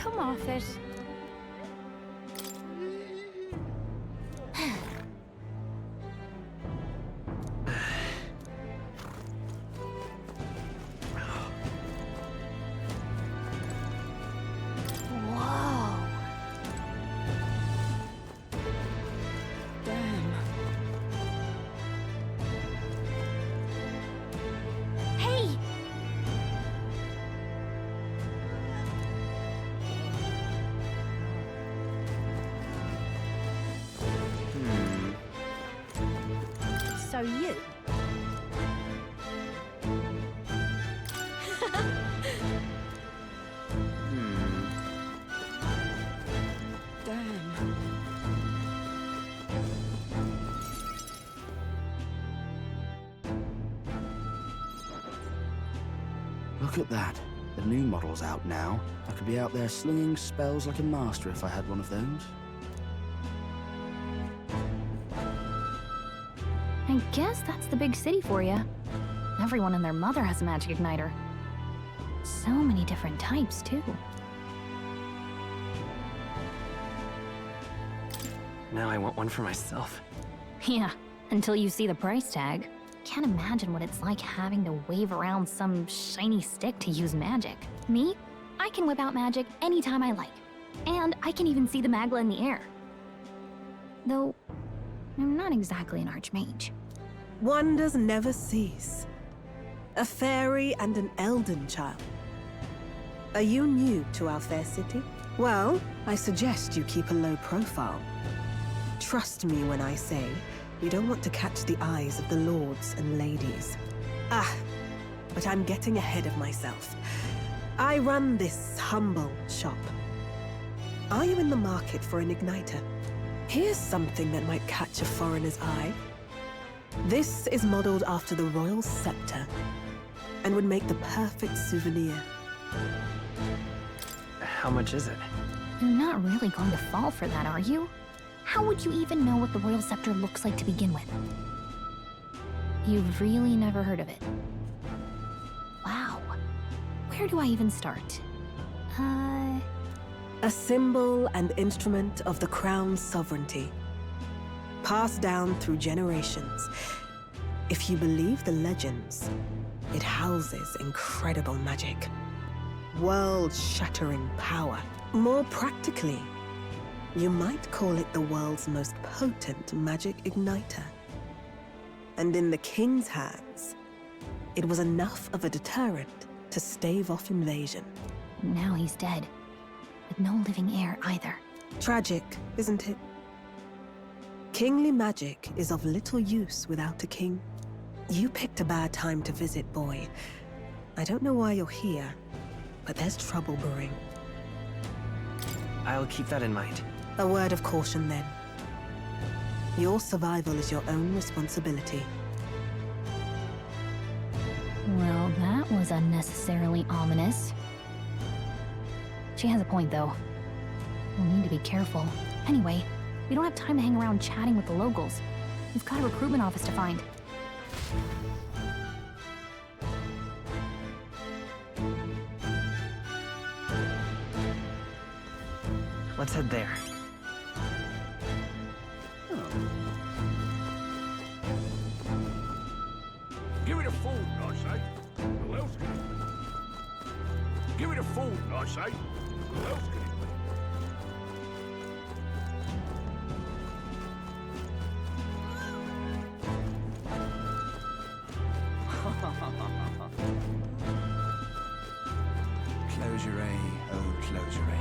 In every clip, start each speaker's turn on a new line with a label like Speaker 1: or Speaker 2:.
Speaker 1: come off it. So you... Damn.
Speaker 2: Look at that. The new model's out now. I could be out there slinging spells like a master if I had one of those.
Speaker 1: I guess that's the big city for you. Everyone and their mother has a magic igniter. So many different types, too.
Speaker 3: Now I want one for myself.
Speaker 1: Yeah, until you see the price tag. Can't imagine what it's like having to wave around some shiny stick to use magic. Me? I can whip out magic anytime I like. And I can even see the Magla in the air. Though, I'm not exactly an archmage.
Speaker 4: Wonders never cease. A fairy and an elden child. Are you new to our fair city? Well, I suggest you keep a low profile. Trust me when I say you don't want to catch the eyes of the lords and ladies. But I'm getting ahead of myself. I run this humble shop. Are you in the market for an igniter? Here's something that might catch a foreigner's eye. This is modeled after the royal scepter and would make the perfect souvenir.
Speaker 3: How much is it?
Speaker 1: You're not really going to fall for that, are you? How would you even know what the royal scepter looks like to begin with? You've really never heard of it. Wow. Where do I even start?
Speaker 4: A symbol and instrument of the crown's sovereignty. Passed down through generations. If you believe the legends, it houses incredible magic. World-shattering power. More practically, you might call it the world's most potent magic igniter. And in the king's hands, it was enough of a deterrent to stave off invasion.
Speaker 1: Now he's dead. With no living heir either.
Speaker 4: Tragic, isn't it? Kingly magic is of little use without a king. You picked a bad time to visit, boy. I don't know why you're here, but there's trouble brewing.
Speaker 3: I'll keep that in mind.
Speaker 4: A word of caution, then. Your survival is your own responsibility.
Speaker 1: Well, that was unnecessarily ominous. She has a point, though. We'll need to be careful. Anyway, we don't have time to hang around chatting with the locals. We've got a recruitment office to find.
Speaker 3: Let's head there.
Speaker 5: Give it a fold, I say. Who else can it be? Give it a fold, I say. Who else can it be?
Speaker 6: Closure, oh closure.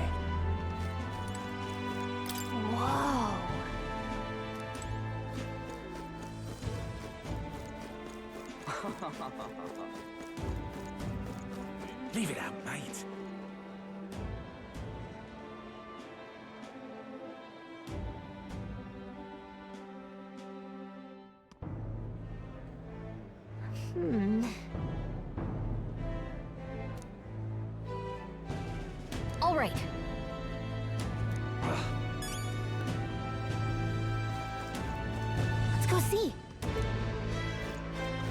Speaker 1: Whoa!
Speaker 6: Leave it out, mate.
Speaker 1: All right. Let's go see.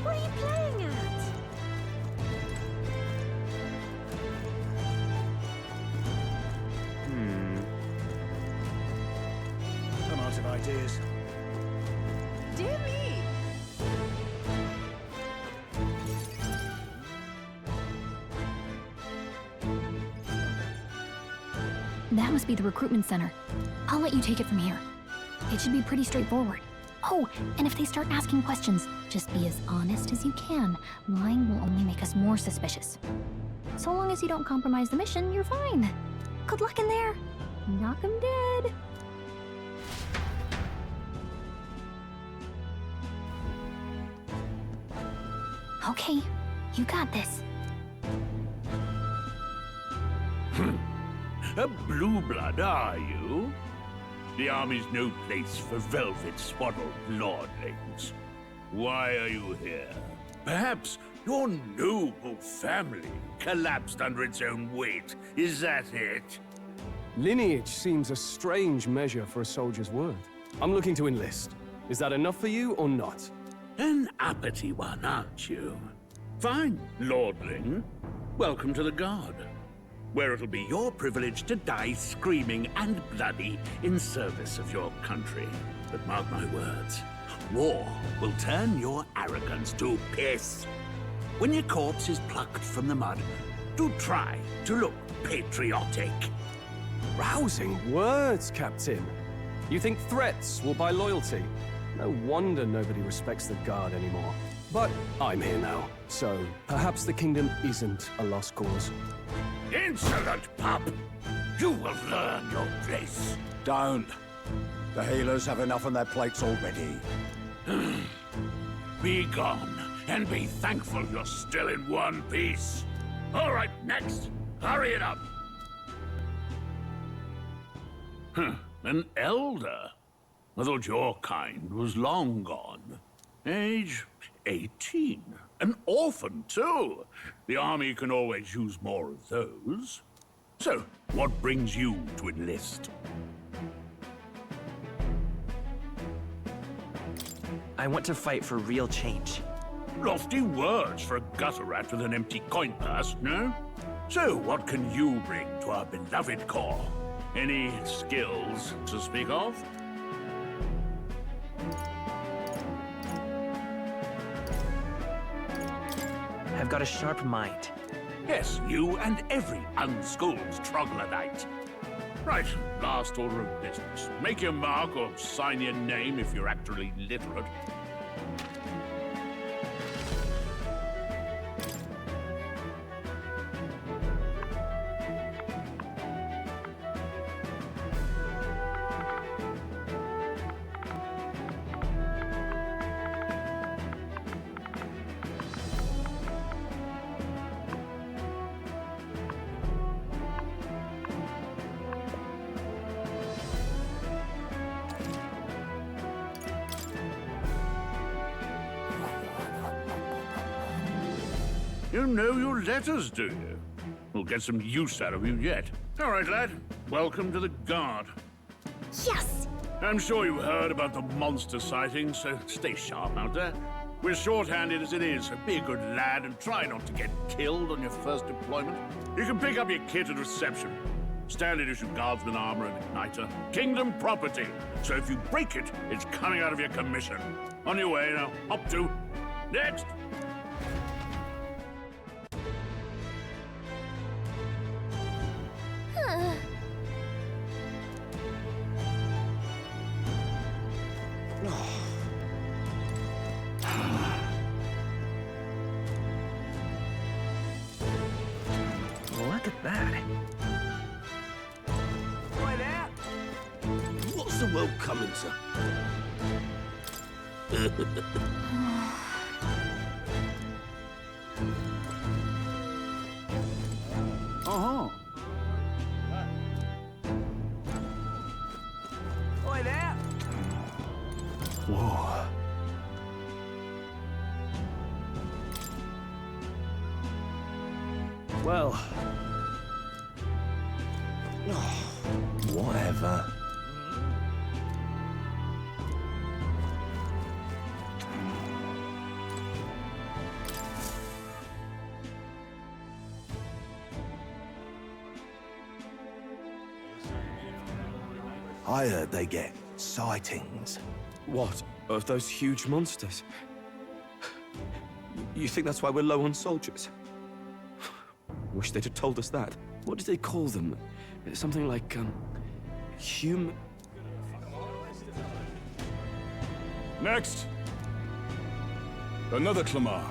Speaker 1: What are you playing at?
Speaker 6: dears.
Speaker 7: Dear me!
Speaker 1: That must be the recruitment center. I'll let you take it from here. It should be pretty straightforward. Oh, and if they start asking questions, just be as honest as you can. Lying will only make us more suspicious. So long as you don't compromise the mission, you're fine. Good luck in there. Knock 'em dead. Okay, you got this.
Speaker 5: A blue blood, are you? The army's no place for velvet-swaddled lordlings. Why are you here? Perhaps your noble family collapsed under its own weight. Is that it?
Speaker 8: Lineage seems a strange measure for a soldier's worth. I'm looking to enlist. Is that enough for you or not?
Speaker 5: An uppity one, aren't you? Fine, lordling. Welcome to the Guard, where it'll be your privilege to die screaming and bloody in service of your country. But mark my words, war will turn your arrogance to piss. When your corpse is plucked from the mud, do try to look patriotic.
Speaker 8: Rousing words, Captain. You think threats will buy loyalty? No wonder nobody respects the Guard anymore. But I'm here now, so perhaps the kingdom isn't a lost cause.
Speaker 5: Insolent pup! You will learn your place.
Speaker 6: Don't. The healers have enough on their plates already.
Speaker 5: Be gone, and be thankful you're still in one piece. All right, next. Hurry it up. An elder? I thought your kind was long gone. Age 18. An orphan, too. The army can always use more of those. So, what brings you to enlist?
Speaker 3: I want to fight for real change.
Speaker 5: Lofty words for a gutter rat with an empty coin purse, no? So, what can you bring to our beloved corps? Any skills to speak of?
Speaker 3: I've got a sharp mind.
Speaker 5: Yes, you and every unschooled troglodyte. Right, last order of business. Make your mark or sign your name if you're actually literate. You know your letters, do you? We'll get some use out of you yet. All right, lad. Welcome to the Guard.
Speaker 1: Yes!
Speaker 5: I'm sure you heard about the monster sightings, so stay sharp out there. We're short-handed as it is, so be a good lad and try not to get killed on your first deployment. You can pick up your kit at reception. Standard issue guardsman armor and igniter. Kingdom property. So if you break it, it's coming out of your commission. On your way now. Hop to. Next!
Speaker 3: Look at that.
Speaker 5: Right out!
Speaker 2: What's the world coming to?
Speaker 6: Uh-huh.
Speaker 5: Right out!
Speaker 8: Whoa. Well,
Speaker 6: Whatever. I heard they get
Speaker 9: sightings.
Speaker 8: What? Of those huge monsters? You think that's why we're low on soldiers? Wish they'd have told us that. What did they call them? Something like, human...
Speaker 6: Next! Another Clamar.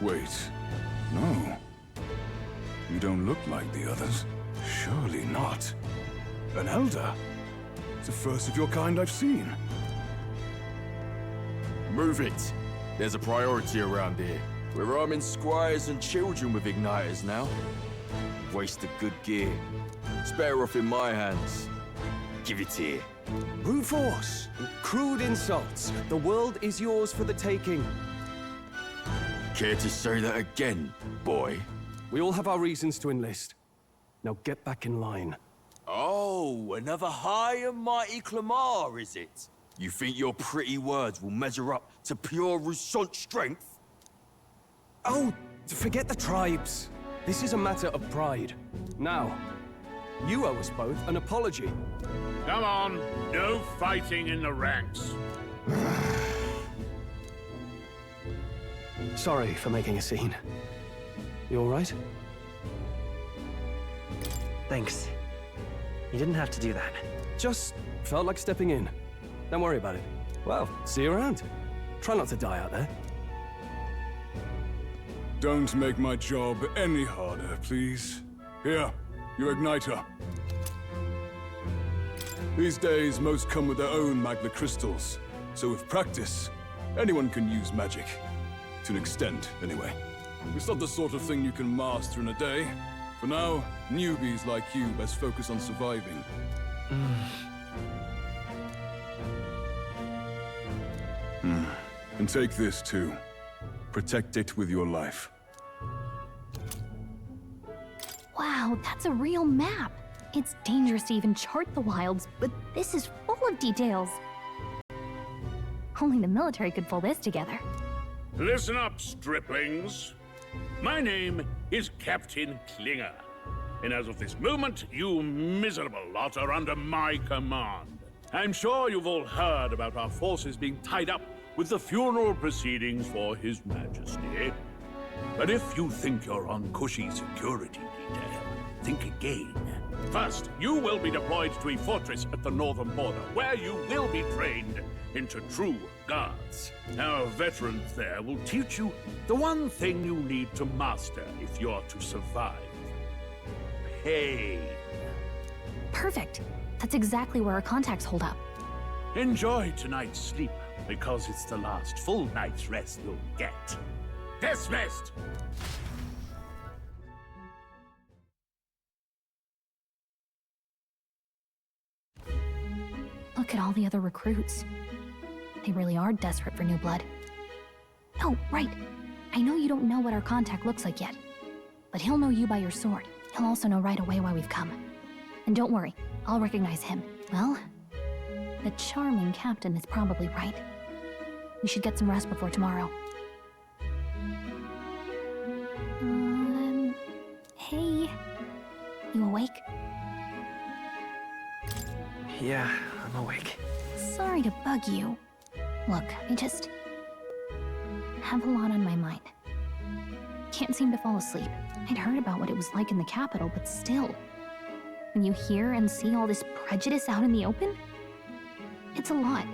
Speaker 6: Wait, no. You don't look like the others. Surely not. An elder? It's the first of your kind I've seen.
Speaker 10: Move it. There's a priority around here. We're arming squires and children with igniters now. Waste of good gear. It's better off in my hands. Give it here.
Speaker 8: Brute force! Crude insults. The world is yours for the taking.
Speaker 10: Care to say that again, boy?
Speaker 8: We all have our reasons to enlist. Now get back in line.
Speaker 10: Oh, another high and mighty Clamar, is it? You think your pretty words will measure up to pure Roussant strength?
Speaker 8: Oh, forget the tribes. This is a matter of pride. Now, you owe us both an apology.
Speaker 5: Come on, no fighting in the ranks.
Speaker 8: Sorry for making a scene. You all right?
Speaker 3: Thanks. You didn't have to do that.
Speaker 8: Just felt like stepping in. Don't worry about it. Well, see you around. Try not to die out there.
Speaker 6: Don't make my job any harder, please. Here, your igniter. These days, most come with their own magna crystals. So with practice, anyone can use magic. To an extent, anyway. It's not the sort of thing you can master in a day. For now, newbies like you best focus on surviving. And take this too. Protect it with your life.
Speaker 1: Wow, that's a real map. It's dangerous to even chart the wilds, but this is full of details. Only the military could pull this together.
Speaker 5: Listen up, striplings. My name is Captain Klinger, and as of this moment, you miserable lot are under my command. I'm sure you've all heard about our forces being tied up with the funeral proceedings for His Majesty. But if you think you're on cushy security detail, think again. First, you will be deployed to a fortress at the northern border, where you will be trained into true guards. Our veterans there will teach you the one thing you need to master if you're to survive. Pain.
Speaker 1: Perfect. That's exactly where our contacts hold up.
Speaker 5: Enjoy tonight's sleep, because it's the last full night's rest you'll get. Dismissed!
Speaker 1: Look at all the other recruits. They really are desperate for new blood. Oh, right. I know you don't know what our contact looks like yet, but he'll know you by your sword. He'll also know right away why we've come. And don't worry, I'll recognize him. Well, the charming captain is probably right. We should get some rest before tomorrow. Hey. You awake?
Speaker 3: Yeah, I'm awake.
Speaker 1: Sorry to bug you. Look, I just have a lot on my mind. Can't seem to fall asleep. I'd heard about what it was like in the capital, but still. When you hear and see all this prejudice out in the open, it's a lot.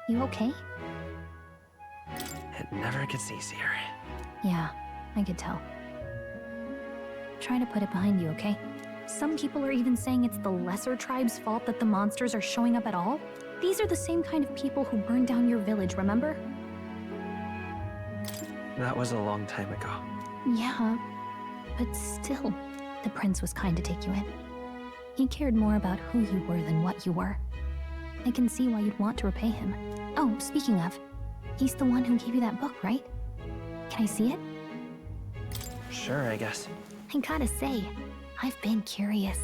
Speaker 1: You okay?
Speaker 3: It never gets easier.
Speaker 1: Yeah, I could tell. Try to put it behind you, okay? Some people are even saying it's the lesser tribe's fault that the monsters are showing up at all. These are the same kind of people who burned down your village, remember?
Speaker 3: That was a long time ago.
Speaker 1: Yeah, but still, the prince was kind to take you in. He cared more about who you were than what you were. I can see why you'd want to repay him. Oh, speaking of, he's the one who gave you that book, right? Can I see it?
Speaker 3: Sure, I guess.
Speaker 1: I gotta say, I've been curious.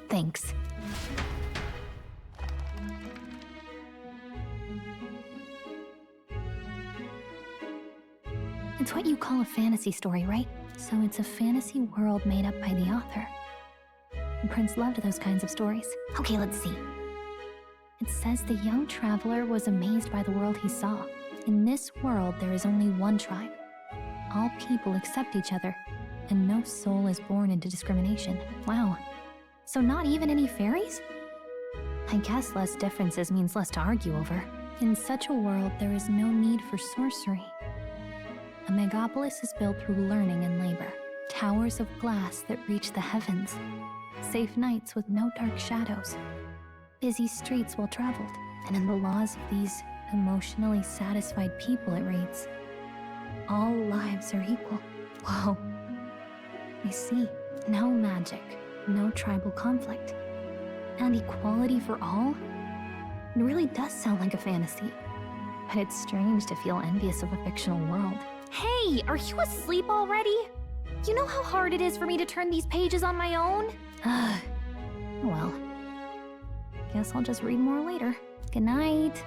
Speaker 1: Thanks. It's what you call a fantasy story, right? So it's a fantasy world made up by the author. The prince loved those kinds of stories. Okay, let's see. It says the young traveler was amazed by the world he saw. In this world, there is only one tribe. All people accept each other, and no soul is born into discrimination. Wow. So not even any fairies? I guess less differences means less to argue over. In such a world, there is no need for sorcery. A megapolis is built through learning and labor. Towers of glass that reach the heavens. Safe nights with no dark shadows. Busy streets well traveled. And in the laws of these emotionally satisfied people, it reads, all lives are equal. Whoa. I see. No magic, no tribal conflict. And equality for all? It really does sound like a fantasy. But it's strange to feel envious of a fictional world. Hey, are you asleep already? You know how hard it is for me to turn these pages on my own? Well, guess I'll just read more later. Good night.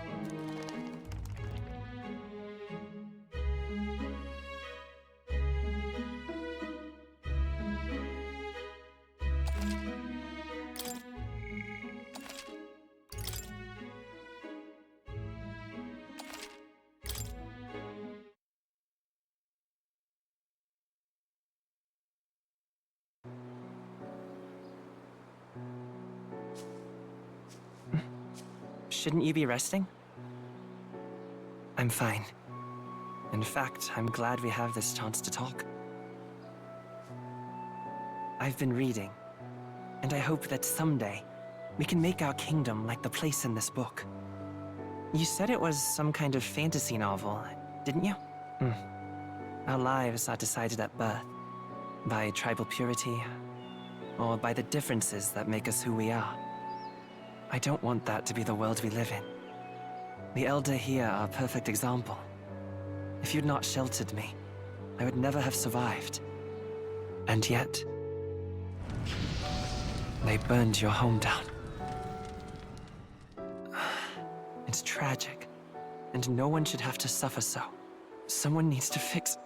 Speaker 3: Shouldn't you be resting? I'm fine. In fact, I'm glad we have this chance to talk. I've been reading, and I hope that someday we can make our kingdom like the place in this book. You said it was some kind of fantasy novel, didn't you? Our lives are decided at birth, by tribal purity, or by the differences that make us who we are. I don't want that to be the world we live in. The Elder here are a perfect example. If you'd not sheltered me, I would never have survived. And yet, they burned your home down. It's tragic, and no one should have to suffer so. Someone needs to fix...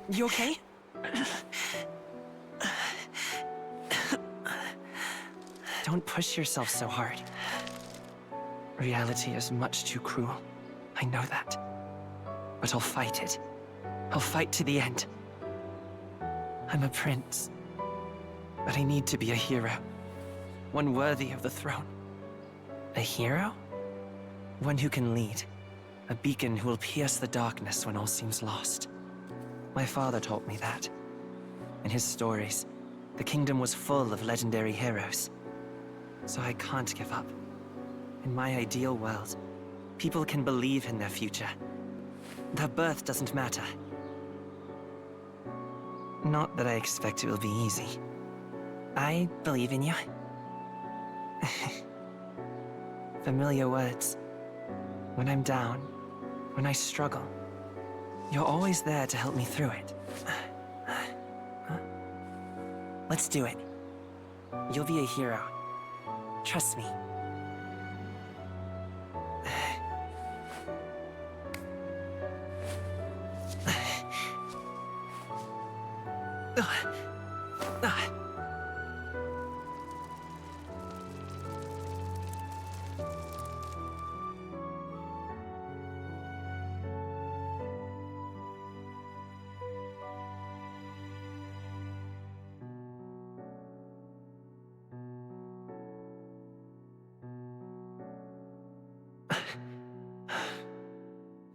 Speaker 3: You okay? Don't push yourself so hard. Reality is much too cruel. I know that. But I'll fight it. I'll fight to the end. I'm a prince. But I need to be a hero. One worthy of the throne. A hero? One who can lead. A beacon who will pierce the darkness when all seems lost. My father taught me that. In his stories, the kingdom was full of legendary heroes. So I can't give up. In my ideal world, people can believe in their future. Their birth doesn't matter. Not that I expect it will be easy. I believe in you. Familiar words. When I'm down, when I struggle, you're always there to help me through it. Let's do it. You'll be a hero. Trust me.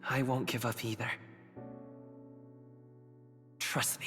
Speaker 3: I won't give up either. Trust me.